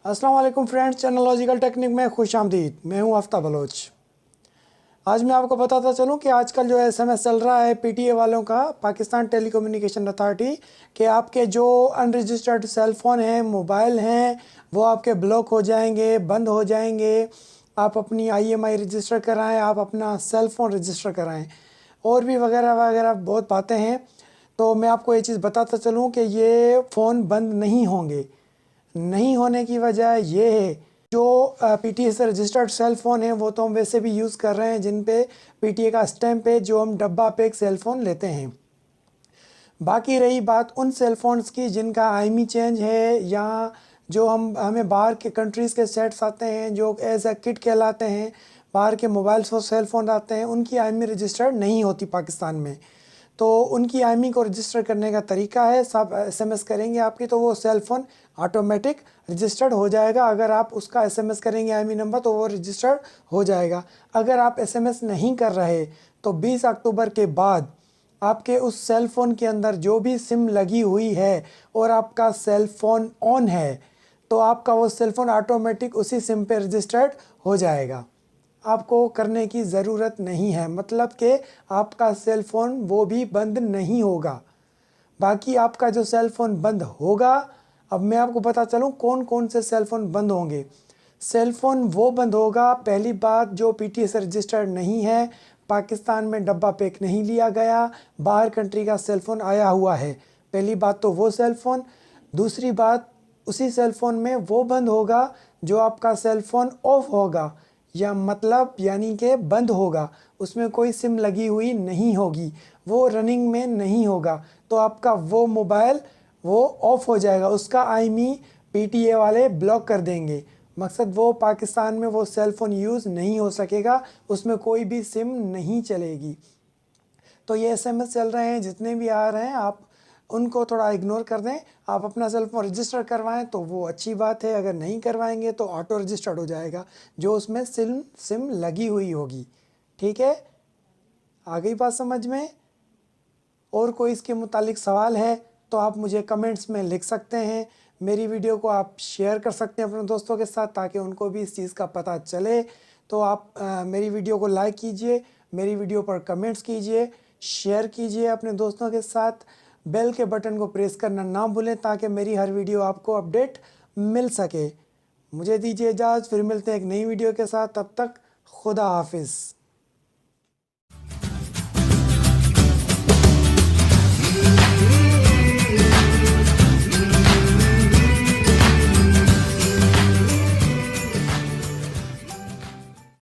अस्सलाम वालेकुम friends, technological technique में खुश आमदीद। मैं हूं आफ्ताब बलोच। आज मैं आपको बताता चलूं कि आजकल जो एसएमएस चल रहा है पीटीए वालों का, पाकिस्तान टेलीकम्युनिकेशन अथॉरिटी, कि आपके जो अनरजिस्टर्ड सेल फ़ोन हैं, मोबाइल हैं, वो आपके ब्लॉक हो जाएंगे, बंद हो जाएंगे। आप अपनी आईएमआई रजिस्टर कराएं, आप अपना सेल फ़ोन रजिस्टर कराएं, और भी वगैरह वगैरह बहुत बातें हैं। तो मैं आपको ये चीज़ बताता चलूँ कि ये फ़ोन बंद नहीं होंगे। नहीं होने की वजह ये है, जो पीटीए से रजिस्टर्ड सेल फ़ोन है वो तो हम वैसे भी यूज़ कर रहे हैं, जिन पे पीटीए का स्टैम्प है, जो हम डब्बा पे एक सेल फ़ोन लेते हैं। बाकी रही बात उन सेल फ़ोन्स की जिनका आईएमई चेंज है, या जो हमें बाहर के कंट्रीज़ के सेट्स आते हैं जो एज अ किट कहलाते हैं, बाहर के मोबाइल्स और सेल फ़ोन आते हैं, उनकी आईएमई रजिस्टर्ड नहीं होती पाकिस्तान में। तो उनकी आईएमई को रजिस्टर करने का तरीका है, सब एसएमएस करेंगे आपकी तो वो सेल फ़ोन ऑटोमेटिक रजिस्टर्ड हो जाएगा। अगर आप उसका एसएमएस करेंगे आईएमई नंबर तो वो रजिस्टर्ड हो जाएगा। अगर आप एसएमएस नहीं कर रहे तो 20 अक्टूबर के बाद आपके उस सेल फ़ोन के अंदर जो भी सिम लगी हुई है और आपका सेल फ़ोन ऑन है, तो आपका वो सेल फ़ोन ऑटोमेटिक उसी सिम पे रजिस्टर्ड हो जाएगा। आपको करने की ज़रूरत नहीं है, मतलब कि आपका सेल फ़ोन वो भी बंद नहीं होगा। बाकी आपका जो सेल फ़ोन बंद होगा, अब मैं आपको पता चलूँ कौन कौन से सेल फ़ोन बंद होंगे। सेल फ़ोन वो बंद होगा, पहली बात, जो पीटीए से रजिस्टर्ड नहीं है, पाकिस्तान में डब्बा पैक नहीं लिया गया, बाहर कंट्री का सेल फ़ोन आया हुआ है। पहली बात तो वो सेल फ़ोन। दूसरी बात, उसी सेल फ़ोन में वो बंद होगा जो आपका सेल फ़ोन ऑफ होगा, या मतलब यानी कि बंद होगा, उसमें कोई सिम लगी हुई नहीं होगी, वो रनिंग में नहीं होगा, तो आपका वो मोबाइल वो ऑफ हो जाएगा, उसका आईएमई पीटीए वाले ब्लॉक कर देंगे। मकसद वो पाकिस्तान में वो सेल फ़ोन यूज़ नहीं हो सकेगा, उसमें कोई भी सिम नहीं चलेगी। तो ये एसएमएस चल रहे हैं जितने भी आ रहे हैं, आप उनको थोड़ा इग्नोर कर दें। आप अपना सेल फ़ोन रजिस्टर करवाएं तो वो अच्छी बात है, अगर नहीं करवाएंगे तो ऑटो रजिस्टर्ड हो जाएगा जो उसमें सिम लगी हुई होगी। ठीक है, आ गई बात समझ में? और कोई इसके मुतालिक सवाल है तो आप मुझे कमेंट्स में लिख सकते हैं। मेरी वीडियो को आप शेयर कर सकते हैं अपने दोस्तों के साथ, ताकि उनको भी इस चीज़ का पता चले। तो आप मेरी वीडियो को लाइक कीजिए, मेरी वीडियो पर कमेंट्स कीजिए, शेयर कीजिए अपने दोस्तों के साथ। बेल के बटन को प्रेस करना ना भूलें ताकि मेरी हर वीडियो आपको अपडेट मिल सके। मुझे दीजिए इजाज़त, फिर मिलते हैं एक नई वीडियो के साथ। तब तक खुदा हाफिज़।